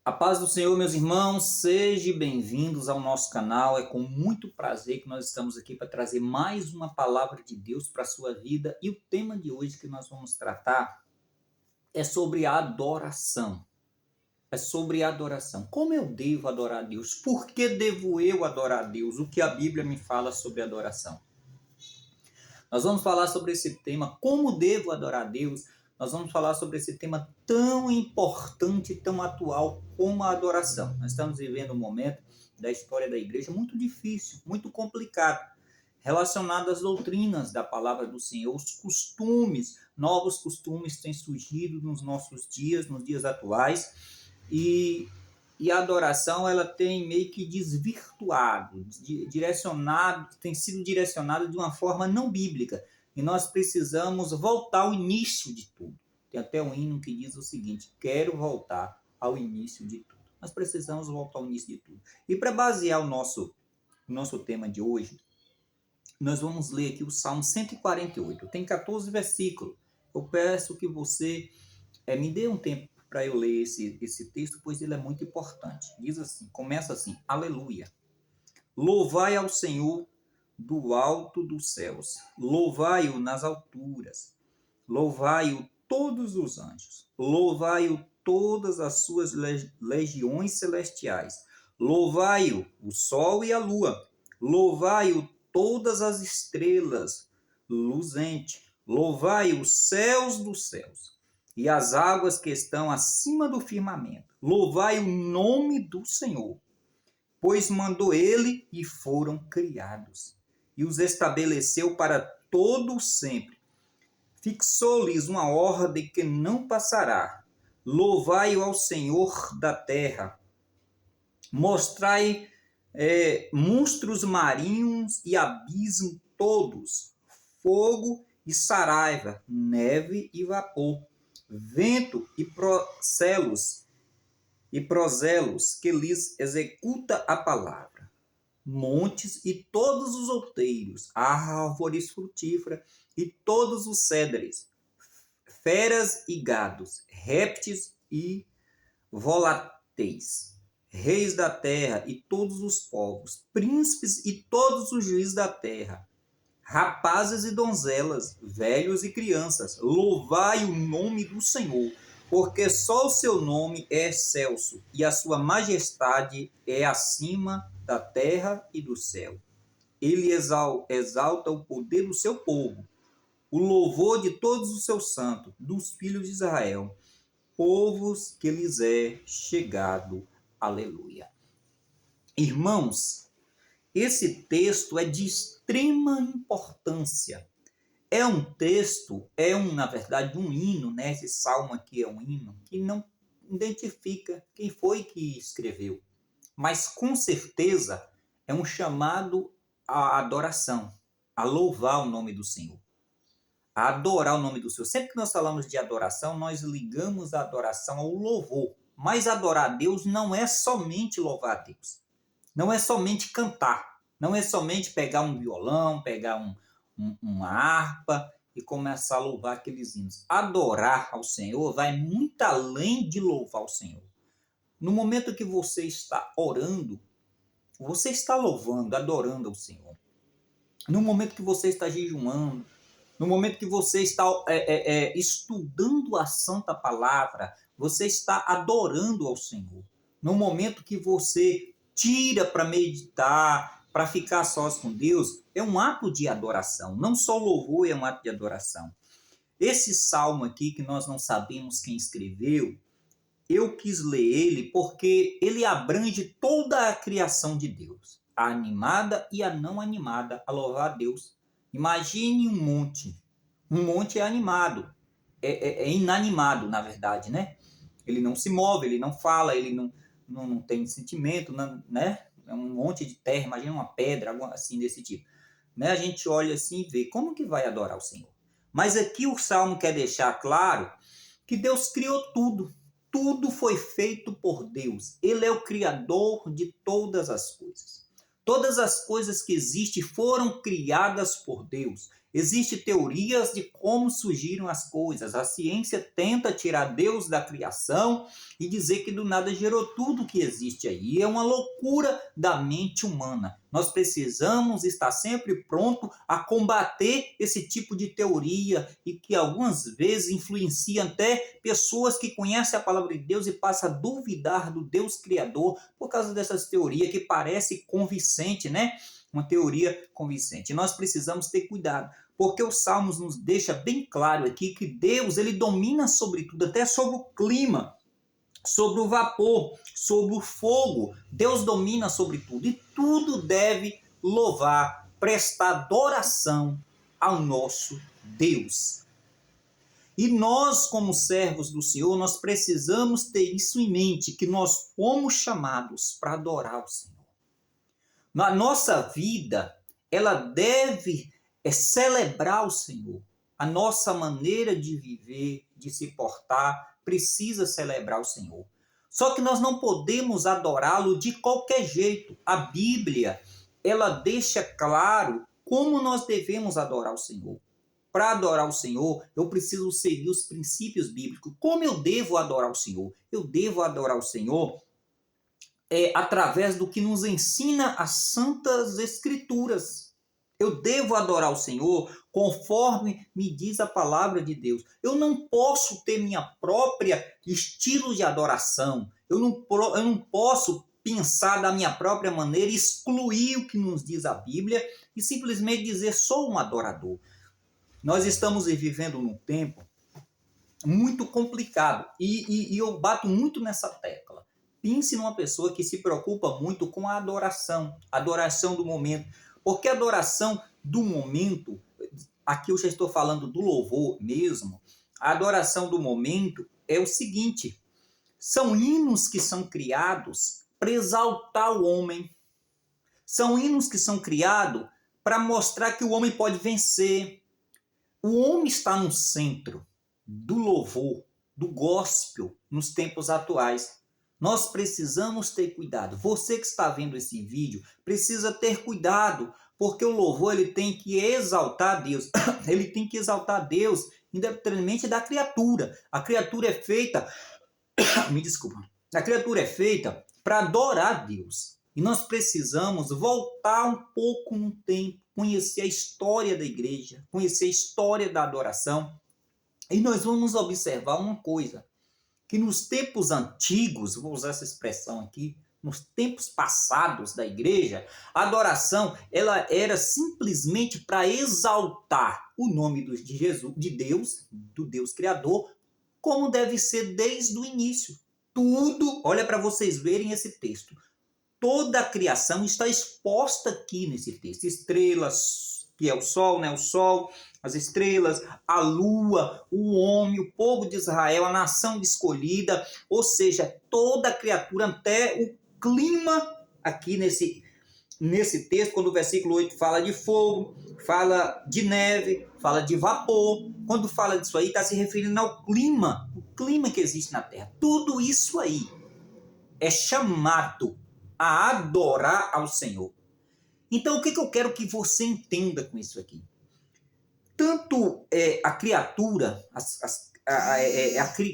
A paz do Senhor, meus irmãos, sejam bem-vindos ao nosso canal. É com muito prazer que nós estamos aqui para trazer mais uma palavra de Deus para a sua vida. E o tema de hoje que nós vamos tratar é sobre a adoração. É sobre a adoração. Como eu devo adorar a Deus? Por que devo eu adorar a Deus? O que a Bíblia me fala sobre adoração? Nós vamos falar sobre esse tema, como devo adorar a Deus. Nós vamos falar sobre esse tema tão importante, tão atual como a adoração. Nós estamos vivendo um momento da história da igreja muito difícil, muito complicado, relacionado às doutrinas da palavra do Senhor, os costumes, novos costumes têm surgido nos nossos dias, nos dias atuais, e a adoração ela tem meio que desvirtuado, direcionado, tem sido direcionada de uma forma não bíblica. E nós precisamos voltar ao início de tudo. Tem até um hino que diz o seguinte: quero voltar ao início de tudo. Nós precisamos voltar ao início de tudo. E para basear o nosso tema de hoje, nós vamos ler aqui o Salmo 148. Tem 14 versículos. Eu peço que você me dê um tempo para eu ler esse texto, pois ele é muito importante. Diz assim, começa assim: aleluia. Louvai ao Senhor do alto dos céus, louvai-o nas alturas, louvai-o todos os anjos, louvai-o todas as suas legiões celestiais, louvai-o o sol e a lua, louvai-o todas as estrelas luzentes, louvai-o os céus dos céus e as águas que estão acima do firmamento, louvai o nome do Senhor, pois mandou ele e foram criados, e os estabeleceu para todo sempre. Fixou-lhes uma ordem que não passará. Louvai-o ao Senhor da terra. Mostrai monstros marinhos e abismo todos, fogo e saraiva, neve e vapor, vento e prozelos que lhes executa a palavra, montes e todos os outeiros, árvores frutíferas e todos os cedros, feras e gados, répteis e voláteis, reis da terra e todos os povos, príncipes e todos os juízes da terra, rapazes e donzelas, velhos e crianças, louvai o nome do Senhor, porque só o seu nome é excelso, e a sua majestade é acima da terra e do céu. Ele exalta o poder do seu povo, o louvor de todos os seus santos, dos filhos de Israel, povos que lhes é chegado. Aleluia. Irmãos, esse texto é de extrema importância. É um texto, na verdade, um hino, né? Esse salmo aqui é um hino que não identifica quem foi que escreveu, mas com certeza é um chamado à adoração, a louvar o nome do Senhor, a adorar o nome do Senhor. Sempre que nós falamos de adoração, nós ligamos a adoração ao louvor, mas adorar a Deus não é somente louvar a Deus, não é somente cantar, não é somente pegar um violão, pegar uma harpa e começar a louvar aqueles hinos. Adorar ao Senhor vai muito além de louvar o Senhor. No momento que você está orando, você está louvando, adorando ao Senhor. No momento que você está jejuando, no momento que você está estudando a Santa Palavra, você está adorando ao Senhor. No momento que você tira para meditar, para ficar sós com Deus, é um ato de adoração. Não só louvor é um ato de adoração. Esse salmo aqui, que nós não sabemos quem escreveu, eu quis ler ele porque ele abrange toda a criação de Deus, a animada e a não animada, a louvar a Deus. Imagine um monte. Um monte é animado, é inanimado, na verdade, né? Ele não se move, ele não fala, ele não tem sentimento, né? É um monte de terra, imagina uma pedra, algo assim desse tipo. Né? A gente olha assim e vê como que vai adorar o Senhor. Mas aqui o Salmo quer deixar claro que Deus criou tudo. Tudo foi feito por Deus. Ele é o Criador de todas as coisas. Todas as coisas que existem foram criadas por Deus. Existem teorias de como surgiram as coisas. A ciência tenta tirar Deus da criação e dizer que do nada gerou tudo que existe aí. É uma loucura da mente humana. Nós precisamos estar sempre pronto a combater esse tipo de teoria e que algumas vezes influencia até pessoas que conhecem a palavra de Deus e passam a duvidar do Deus Criador por causa dessas teorias que parece convincente, né? Uma teoria convincente. Nós precisamos ter cuidado, porque os Salmos nos deixa bem claro aqui que Deus, ele domina sobre tudo, até sobre o clima, sobre o vapor, sobre o fogo. Deus domina sobre tudo e tudo deve louvar, prestar adoração ao nosso Deus. E nós, como servos do Senhor, nós precisamos ter isso em mente, que nós fomos chamados para adorar o Senhor. Na nossa vida, ela deve celebrar o Senhor. A nossa maneira de viver, de se portar, precisa celebrar o Senhor. Só que nós não podemos adorá-lo de qualquer jeito. A Bíblia, ela deixa claro como nós devemos adorar o Senhor. Para adorar o Senhor, eu preciso seguir os princípios bíblicos. Como eu devo adorar o Senhor? Eu devo adorar o Senhor através do que nos ensina as Santas Escrituras. Eu devo adorar o Senhor conforme me diz a palavra de Deus. Eu não posso ter minha própria estilo de adoração. Eu não posso pensar da minha própria maneira, excluir o que nos diz a Bíblia e simplesmente dizer sou um adorador. Nós estamos vivendo num tempo muito complicado e eu bato muito nessa tecla. Pense numa pessoa que se preocupa muito com a adoração do momento. Porque a adoração do momento, aqui eu já estou falando do louvor mesmo, a adoração do momento é o seguinte, são hinos que são criados para exaltar o homem, são hinos que são criados para mostrar que o homem pode vencer. O homem está no centro do louvor, do gospel, nos tempos atuais. Nós precisamos ter cuidado. Você que está vendo esse vídeo precisa ter cuidado, porque o louvor ele tem que exaltar Deus. Ele tem que exaltar Deus independentemente da criatura. A criatura é feita, me desculpa, a criatura é feita para adorar Deus. E nós precisamos voltar um pouco no tempo, conhecer a história da igreja, conhecer a história da adoração. E nós vamos observar uma coisa, que nos tempos antigos, vou usar essa expressão aqui, nos tempos passados da igreja, a adoração ela era simplesmente para exaltar o nome de Jesus, de Deus, do Deus Criador, como deve ser desde o início. Tudo, olha para vocês verem esse texto, toda a criação está exposta aqui nesse texto. Estrelas, que é o sol, né? O sol, as estrelas, a lua, o homem, o povo de Israel, a nação escolhida, ou seja, toda a criatura, até o clima aqui nesse texto, quando o versículo 8 fala de fogo, fala de neve, fala de vapor, quando fala disso aí, está se referindo ao clima, o clima que existe na Terra. Tudo isso aí é chamado a adorar ao Senhor. Então, o que eu quero que você entenda com isso aqui? Tanto a criatura,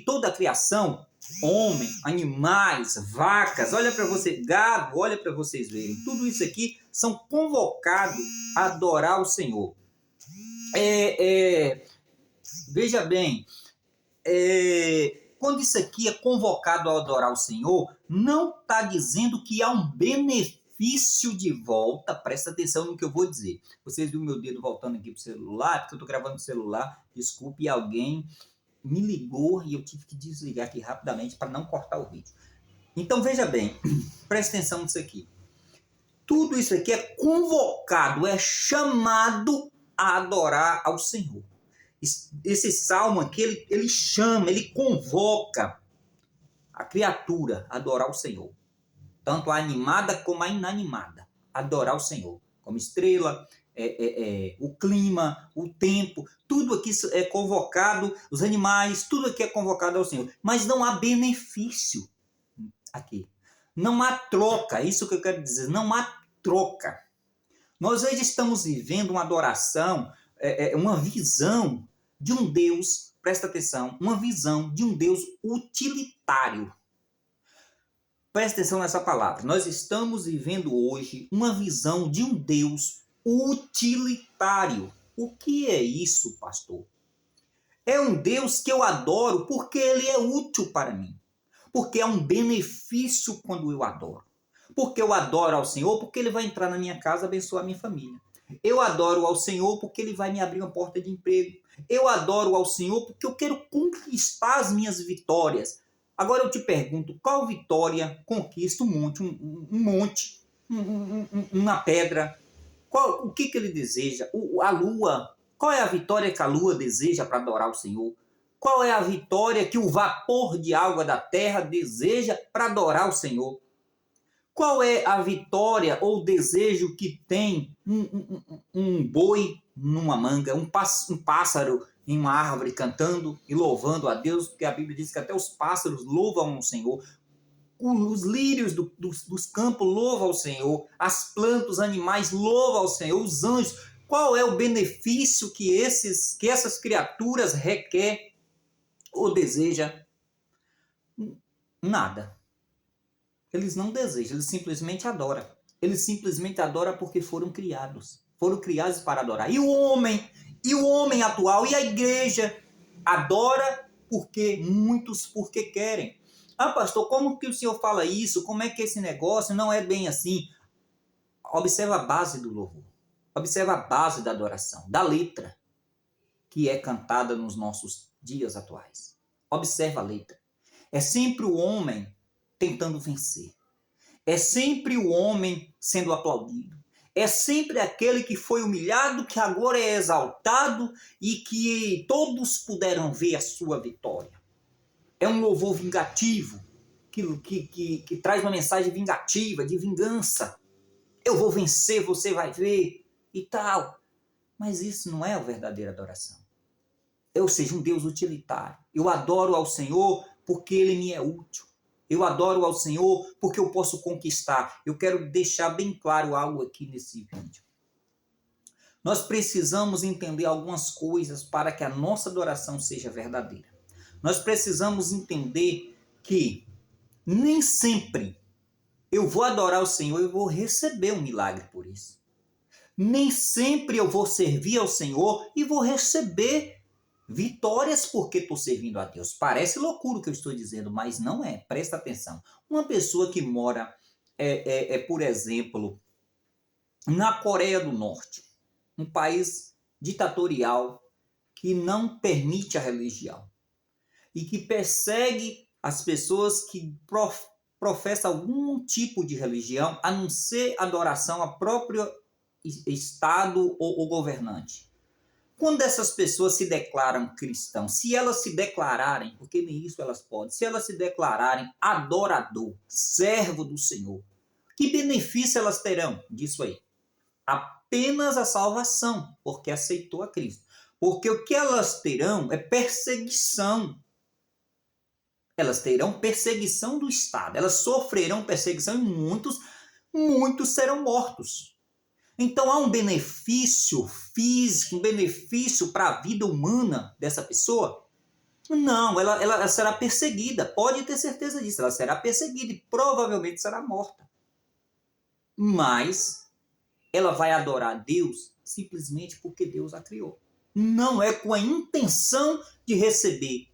toda a criação, homem, animais, vacas, olha para você, gado, olha para vocês verem, tudo isso aqui são convocados a adorar o Senhor. Veja bem, quando isso aqui é convocado a adorar o Senhor, não está dizendo que há um benefício de volta, presta atenção no que eu vou dizer. Vocês viram meu dedo voltando aqui para o celular, porque eu estou gravando no celular, desculpe, alguém me ligou e eu tive que desligar aqui rapidamente para não cortar o vídeo. Então veja bem, presta atenção nisso aqui. Tudo isso aqui é convocado, é chamado a adorar ao Senhor. Esse salmo aqui, ele chama, ele convoca a criatura a adorar o Senhor. Tanto a animada como a inanimada, adorar o Senhor. Como estrela, o clima, o tempo, tudo aqui é convocado, os animais, tudo aqui é convocado ao Senhor. Mas não há benefício aqui. Não há troca, isso que eu quero dizer, não há troca. Nós hoje estamos vivendo uma adoração uma visão de um Deus, presta atenção, uma visão de um Deus utilitário. Presta atenção nessa palavra. Nós estamos vivendo hoje uma visão de um Deus utilitário. O que é isso, pastor? É um Deus que eu adoro porque ele é útil para mim. Porque é um benefício quando eu adoro. Porque eu adoro ao Senhor, porque ele vai entrar na minha casa e abençoar a minha família. Eu adoro ao Senhor porque ele vai me abrir uma porta de emprego. Eu adoro ao Senhor porque eu quero conquistar as minhas vitórias. Agora eu te pergunto, qual vitória conquista um monte, uma pedra? O que ele deseja? A lua. Qual é a vitória que a lua deseja para adorar o Senhor? Qual é a vitória que o vapor de água da terra deseja para adorar o Senhor? Qual é a vitória ou desejo que tem um boi numa manga, um pássaro em uma árvore cantando e louvando a Deus? Porque a Bíblia diz que até os pássaros louvam o Senhor. Os lírios dos campos louvam ao Senhor. As plantas, os animais louvam ao Senhor. Os anjos. Qual é o benefício que essas criaturas requer ou deseja? Nada. Eles não desejam, eles simplesmente adoram. Eles simplesmente adoram porque foram criados. Foram criados para adorar. E o homem atual, e a igreja adora muitos porque querem. Ah, pastor, como que o senhor fala isso? Como é que esse negócio não é bem assim? Observa a base do louvor. Observa a base da adoração, da letra que é cantada nos nossos dias atuais. Observa a letra. É sempre o homem tentando vencer. É sempre o homem sendo aplaudido. É sempre aquele que foi humilhado, que agora é exaltado e que todos puderam ver a sua vitória. É um louvor vingativo, que traz uma mensagem vingativa, de vingança. Eu vou vencer, você vai ver e tal. Mas isso não é a verdadeira adoração. Ou seja, um Deus utilitário. Eu adoro ao Senhor porque ele me é útil. Eu adoro ao Senhor porque eu posso conquistar. Eu quero deixar bem claro algo aqui nesse vídeo. Nós precisamos entender algumas coisas para que a nossa adoração seja verdadeira. Nós precisamos entender que nem sempre eu vou adorar o Senhor e vou receber um milagre por isso. Nem sempre eu vou servir ao Senhor e vou receber vitórias porque estou servindo a Deus. Parece loucura o que eu estou dizendo, mas não é. Presta atenção. Uma pessoa que mora, por exemplo, na Coreia do Norte, um país ditatorial que não permite a religião e que persegue as pessoas que professam algum tipo de religião, a não ser adoração ao próprio Estado ou governante. Quando essas pessoas se declaram cristãos, se elas se declararem, porque nem isso elas podem, se elas se declararem adorador, servo do Senhor, que benefício elas terão disso aí? Apenas a salvação, porque aceitou a Cristo. Porque o que elas terão é perseguição. Elas terão perseguição do Estado, elas sofrerão perseguição e muitos serão mortos. Então há um benefício físico, um benefício para a vida humana dessa pessoa? Não, ela será perseguida, pode ter certeza disso, ela será perseguida e provavelmente será morta. Mas ela vai adorar a Deus simplesmente porque Deus a criou. Não é com a intenção de receber.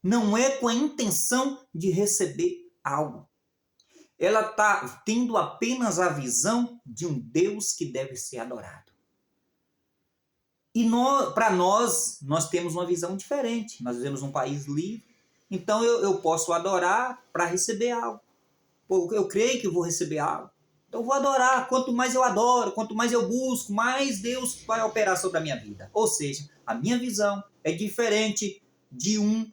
Não é com a intenção de receber algo. Ela está tendo apenas a visão de um Deus que deve ser adorado. E para nós temos uma visão diferente. Nós vivemos num país livre, então eu posso adorar para receber algo. Eu creio que vou receber algo. Então eu vou adorar. Quanto mais eu adoro, quanto mais eu busco, mais Deus vai operar sobre a minha vida. Ou seja, a minha visão é diferente de um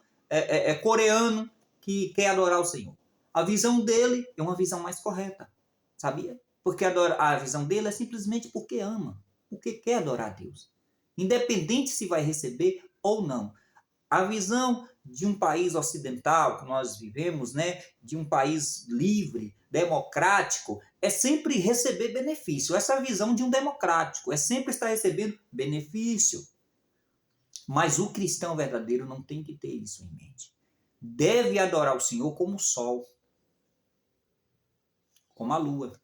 coreano que quer adorar o Senhor. A visão dele é uma visão mais correta, sabia? Porque a visão dele é simplesmente porque ama, porque quer adorar a Deus. Independente se vai receber ou não. A visão de um país ocidental que nós vivemos, né, de um país livre, democrático, é sempre receber benefício. Essa é a visão de um democrático, é sempre estar recebendo benefício. Mas o cristão verdadeiro não tem que ter isso em mente. Deve adorar o Senhor como o sol, como a lua,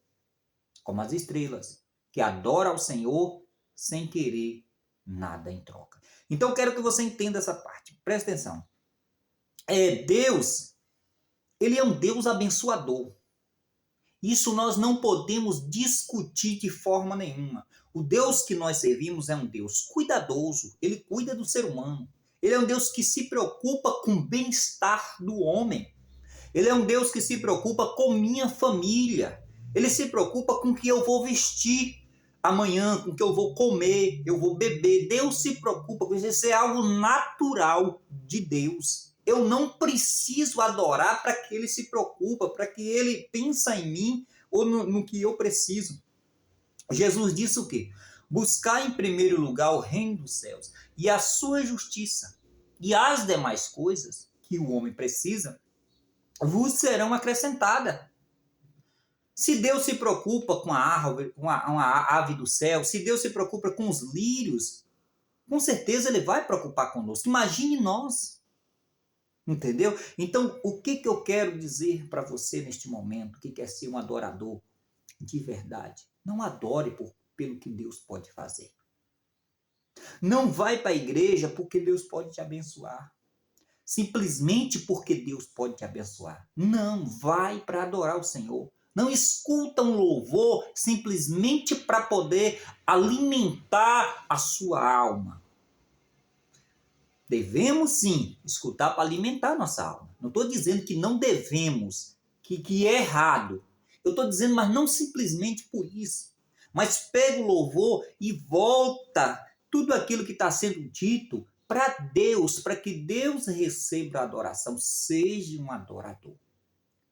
como as estrelas, que adora ao Senhor sem querer nada em troca. Então eu quero que você entenda essa parte. Presta atenção. Deus, ele é um Deus abençoador. Isso nós não podemos discutir de forma nenhuma. O Deus que nós servimos é um Deus cuidadoso, ele cuida do ser humano. Ele é um Deus que se preocupa com o bem-estar do homem. Ele é um Deus que se preocupa com minha família. Ele se preocupa com o que eu vou vestir amanhã, com o que eu vou comer, eu vou beber. Deus se preocupa com isso. Isso é algo natural de Deus. Eu não preciso adorar para que ele se preocupa, para que ele pensa em mim ou no que eu preciso. Jesus disse o quê? Buscar em primeiro lugar o reino dos céus e a sua justiça, e as demais coisas que o homem precisa vos serão acrescentadas. Se Deus se preocupa com a árvore, com uma ave do céu, se Deus se preocupa com os lírios, com certeza ele vai preocupar conosco. Imagine nós. Entendeu? Então, o que eu quero dizer para você neste momento, que quer ser um adorador de verdade? Não adore pelo que Deus pode fazer. Não vai para a igreja porque Deus pode te abençoar. Simplesmente porque Deus pode te abençoar. Não, vai para adorar o Senhor. Não escuta um louvor simplesmente para poder alimentar a sua alma. Devemos sim escutar para alimentar a nossa alma. Não estou dizendo que não devemos, que é errado. Eu estou dizendo, mas não simplesmente por isso. Mas pega o louvor e volta tudo aquilo que está sendo dito para Deus, para que Deus receba a adoração. Seja um adorador,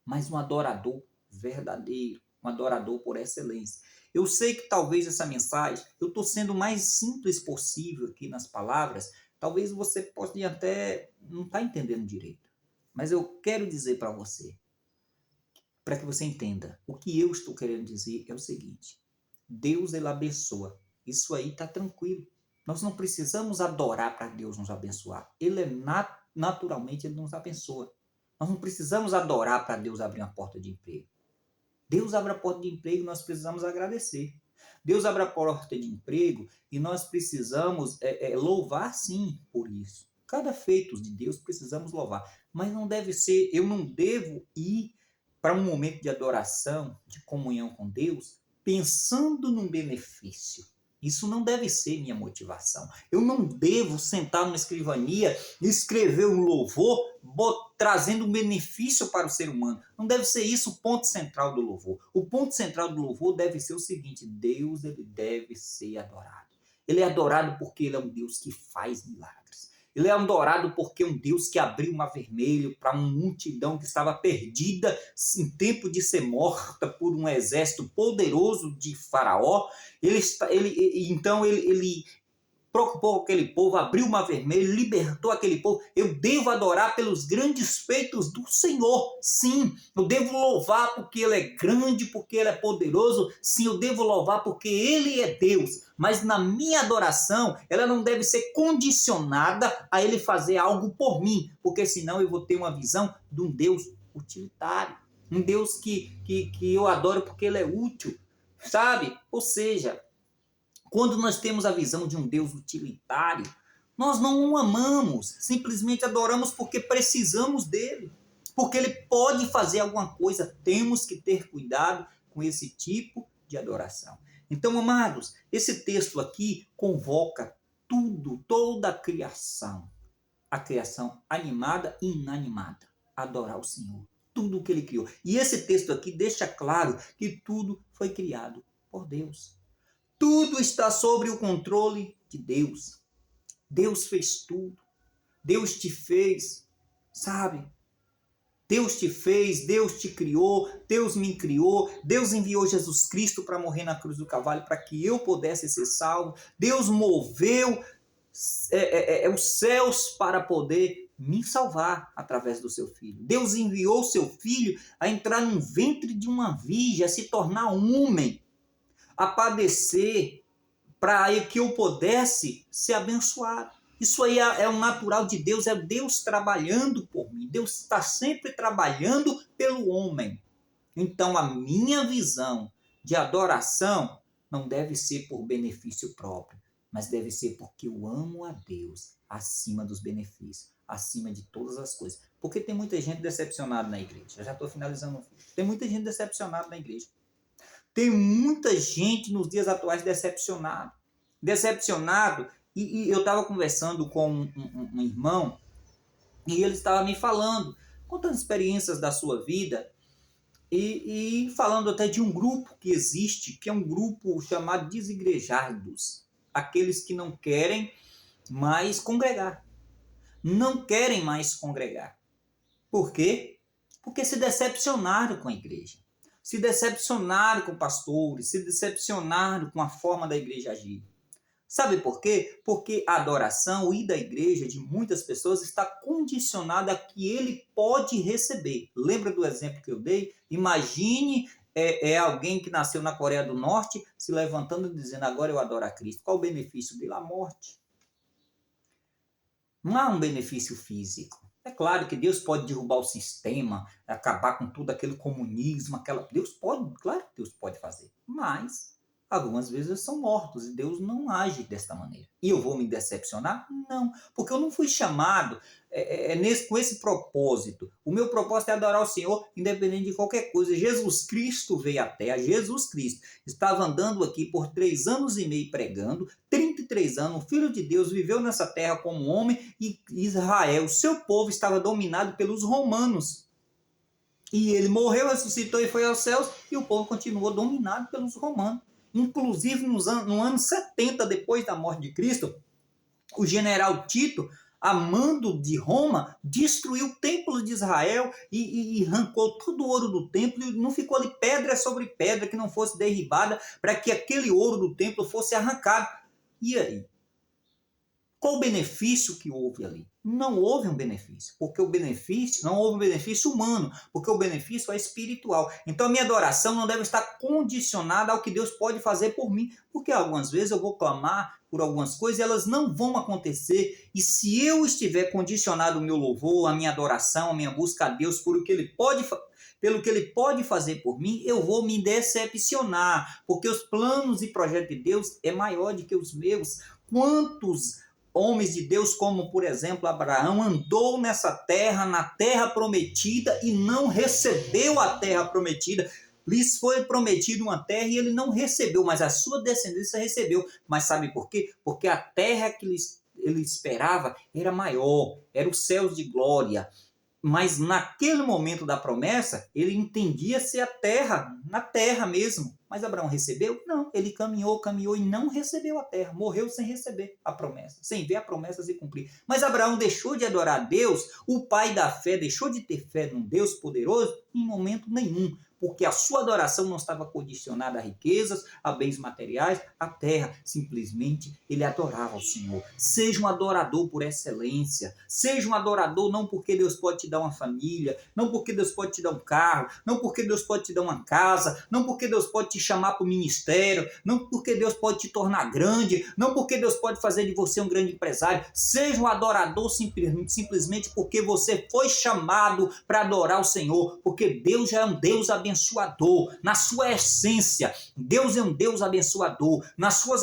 mas um adorador verdadeiro, um adorador por excelência. Eu sei que talvez essa mensagem, eu estou sendo o mais simples possível aqui nas palavras, talvez você possa até não estar entendendo direito, mas eu quero dizer para você, para que você entenda, o que eu estou querendo dizer é o seguinte: Deus, ele abençoa, isso aí está tranquilo. Nós não precisamos adorar para Deus nos abençoar. Ele naturalmente ele nos abençoa. Nós não precisamos adorar para Deus abrir uma porta de emprego. Deus abre a porta de emprego e nós precisamos agradecer. Deus abre a porta de emprego e nós precisamos louvar sim por isso. Cada feito de Deus precisamos louvar. Mas não deve ser, eu não devo ir para um momento de adoração, de comunhão com Deus, pensando num benefício. Isso não deve ser minha motivação. Eu não devo sentar numa escrivania e escrever um louvor trazendo um benefício para o ser humano. Não deve ser isso o ponto central do louvor. O ponto central do louvor deve ser o seguinte: Deus, ele deve ser adorado. Ele é adorado porque ele é um Deus que faz milagres. Ele é adorado porque é um Deus que abriu o mar vermelho para uma multidão que estava perdida em tempo de ser morta por um exército poderoso de Faraó. Então ele preocupou com aquele povo, abriu o mar vermelho, libertou aquele povo. Eu devo adorar pelos grandes feitos do Senhor. Sim, eu devo louvar porque ele é grande, porque ele é poderoso. Sim, eu devo louvar porque ele é Deus. Mas na minha adoração, ela não deve ser condicionada a ele fazer algo por mim, porque senão eu vou ter uma visão de um Deus utilitário. Um Deus que eu adoro porque ele é útil, sabe? Ou seja, quando nós temos a visão de um Deus utilitário, nós não o amamos, simplesmente adoramos porque precisamos dele, porque ele pode fazer alguma coisa. Temos que ter cuidado com esse tipo de adoração. Então, amados, esse texto aqui convoca tudo, toda a criação animada e inanimada, a adorar o Senhor, tudo o que ele criou. E esse texto aqui deixa claro que tudo foi criado por Deus. Tudo está sob o controle de Deus. Deus fez tudo. Deus te fez, sabe? Deus te fez, Deus te criou, Deus me criou, Deus enviou Jesus Cristo para morrer na cruz do Calvário para que eu pudesse ser salvo. Deus moveu os céus para poder me salvar através do seu filho. Deus enviou seu filho a entrar no ventre de uma virgem, a se tornar homem, a padecer para que eu pudesse ser abençoado. Isso aí é o natural de Deus, é Deus trabalhando por mim. Deus está sempre trabalhando pelo homem. Então a minha visão de adoração não deve ser por benefício próprio, mas deve ser porque eu amo a Deus acima dos benefícios, acima de todas as coisas. Porque tem muita gente decepcionada na igreja. Eu já estou finalizando. Tem muita gente decepcionada na igreja. Tem muita gente nos dias atuais decepcionado. E eu estava conversando com um irmão e ele estava me falando, contando experiências da sua vida e falando até de um grupo que existe, que é um grupo chamado desigrejados. Aqueles que não querem mais congregar. Não querem mais congregar. Por quê? Porque se decepcionaram com a igreja. Se decepcionaram com pastores, se decepcionaram com a forma da igreja agir. Sabe por quê? Porque a adoração, o ir da igreja de muitas pessoas está condicionada a que ele pode receber. Lembra do exemplo que eu dei? Imagine alguém que nasceu na Coreia do Norte se levantando e dizendo, agora eu adoro a Cristo. Qual o benefício dele? A morte. Não há um benefício físico. É claro que Deus pode derrubar o sistema, acabar com tudo aquele comunismo, Deus pode, claro que Deus pode fazer. Mas algumas vezes eles são mortos e Deus não age desta maneira. E eu vou me decepcionar? Não, porque eu não fui chamado com esse propósito. O meu propósito é adorar o Senhor, independente de qualquer coisa. Jesus Cristo veio à Terra, Jesus Cristo estava andando aqui por 3 anos e meio pregando, 33 anos, o Filho de Deus viveu nessa terra como homem e Israel, o seu povo, estava dominado pelos romanos. E ele morreu, ressuscitou e foi aos céus e o povo continuou dominado pelos romanos. Inclusive no ano 70 depois da morte de Cristo, o general Tito, a mando de Roma, destruiu o templo de Israel e arrancou todo o ouro do templo e não ficou ali pedra sobre pedra que não fosse derribada para que aquele ouro do templo fosse arrancado. E aí? Qual o benefício que houve ali? Não houve um benefício, porque não houve um benefício humano, porque o benefício é espiritual. Então a minha adoração não deve estar condicionada ao que Deus pode fazer por mim, porque algumas vezes eu vou clamar por algumas coisas e elas não vão acontecer. E se eu estiver condicionado o meu louvor, a minha adoração, a minha busca a Deus pelo que Ele pode fazer por mim, eu vou me decepcionar, porque os planos e projetos de Deus é maior do que os meus. Quantos homens de Deus, como por exemplo Abraão, andou nessa terra, na terra prometida e não recebeu a terra prometida. Lhes foi prometido uma terra e ele não recebeu, mas a sua descendência recebeu. Mas sabe por quê? Porque a terra que ele esperava era maior, era os céus de glória. Mas naquele momento da promessa, ele entendia ser a terra, na terra mesmo. Mas Abraão recebeu? Não, ele caminhou e não recebeu a terra. Morreu sem receber a promessa, sem ver a promessa se cumprir. Mas Abraão deixou de adorar a Deus, o pai da fé deixou de ter fé num Deus poderoso em momento nenhum. Porque a sua adoração não estava condicionada a riquezas, a bens materiais, a terra. Simplesmente ele adorava o Senhor. Seja um adorador por excelência. Seja um adorador não porque Deus pode te dar uma família, não porque Deus pode te dar um carro, não porque Deus pode te dar uma casa, não porque Deus pode te chamar para o ministério, não porque Deus pode te tornar grande, não porque Deus pode fazer de você um grande empresário. Seja um adorador simplesmente porque você foi chamado para adorar o Senhor, porque Deus já é um Deus abençoador. Na sua essência, Deus é um Deus abençoador. Na sua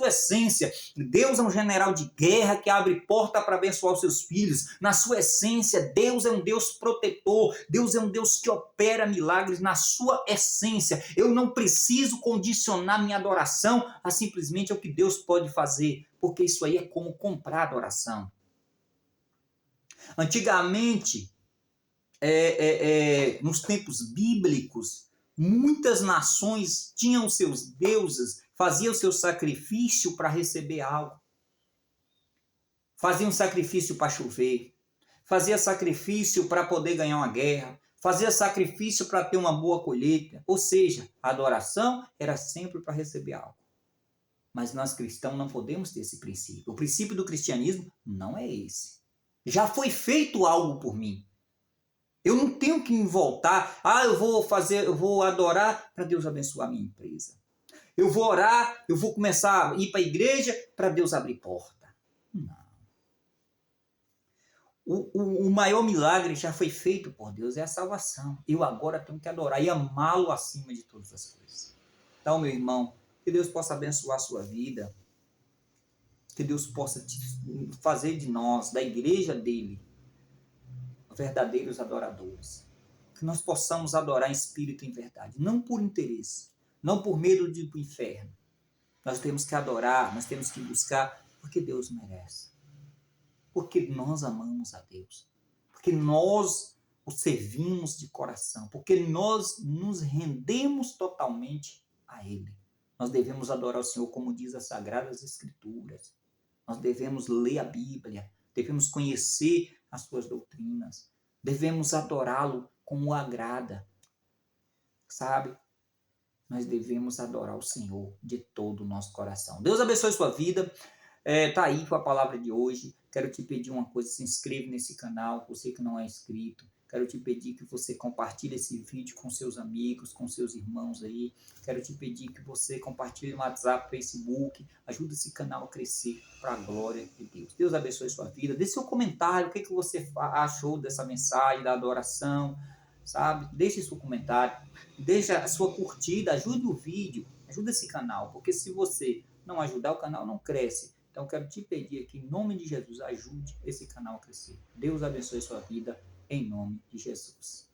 essência, Deus é um general de guerra que abre porta para abençoar os seus filhos. Na sua essência, Deus é um Deus protetor. Deus é um Deus que opera milagres na sua essência. Eu não preciso condicionar minha adoração a simplesmente o que Deus pode fazer, porque isso aí é como comprar adoração. Antigamente, nos tempos bíblicos, muitas nações tinham seus deuses, faziam seu sacrifício para receber algo. Faziam sacrifício para chover, fazia sacrifício para poder ganhar uma guerra, fazia sacrifício para ter uma boa colheita. Ou seja, a adoração era sempre para receber algo. Mas nós cristãos não podemos ter esse princípio. O princípio do cristianismo não é esse. Já foi feito algo por mim. Eu não tenho que me voltar. Eu vou adorar para Deus abençoar a minha empresa. Eu vou orar, eu vou começar a ir para a igreja para Deus abrir porta. Não. O maior milagre já foi feito por Deus, é a salvação. Eu agora tenho que adorar e amá-lo acima de todas as coisas. Então, meu irmão, que Deus possa abençoar a sua vida, que Deus possa fazer de nós, da igreja dele, verdadeiros adoradores. Que nós possamos adorar em espírito e em verdade, não por interesse, não por medo de ir para o inferno. Nós temos que adorar, nós temos que buscar, porque Deus merece. Porque nós amamos a Deus. Porque nós o servimos de coração. Porque nós nos rendemos totalmente a Ele. Nós devemos adorar o Senhor, como diz as Sagradas Escrituras. Nós devemos ler a Bíblia. Devemos conhecer as suas doutrinas. Devemos adorá-lo como agrada. Sabe? Nós devemos adorar o Senhor de todo o nosso coração. Deus abençoe sua vida. Tá aí com a palavra de hoje. Quero te pedir uma coisa, se inscreva nesse canal, você que não é inscrito. Quero te pedir que você compartilhe esse vídeo com seus amigos, com seus irmãos aí. Quero te pedir que você compartilhe no WhatsApp, Facebook. Ajude esse canal a crescer para a glória de Deus. Deus abençoe sua vida. Deixe seu comentário, o que você achou dessa mensagem, da adoração, sabe? Deixe seu comentário, deixe a sua curtida, ajude o vídeo, ajude esse canal, porque se você não ajudar, o canal não cresce. Então, quero te pedir aqui, em nome de Jesus, ajude esse canal a crescer. Deus abençoe sua vida, em nome de Jesus.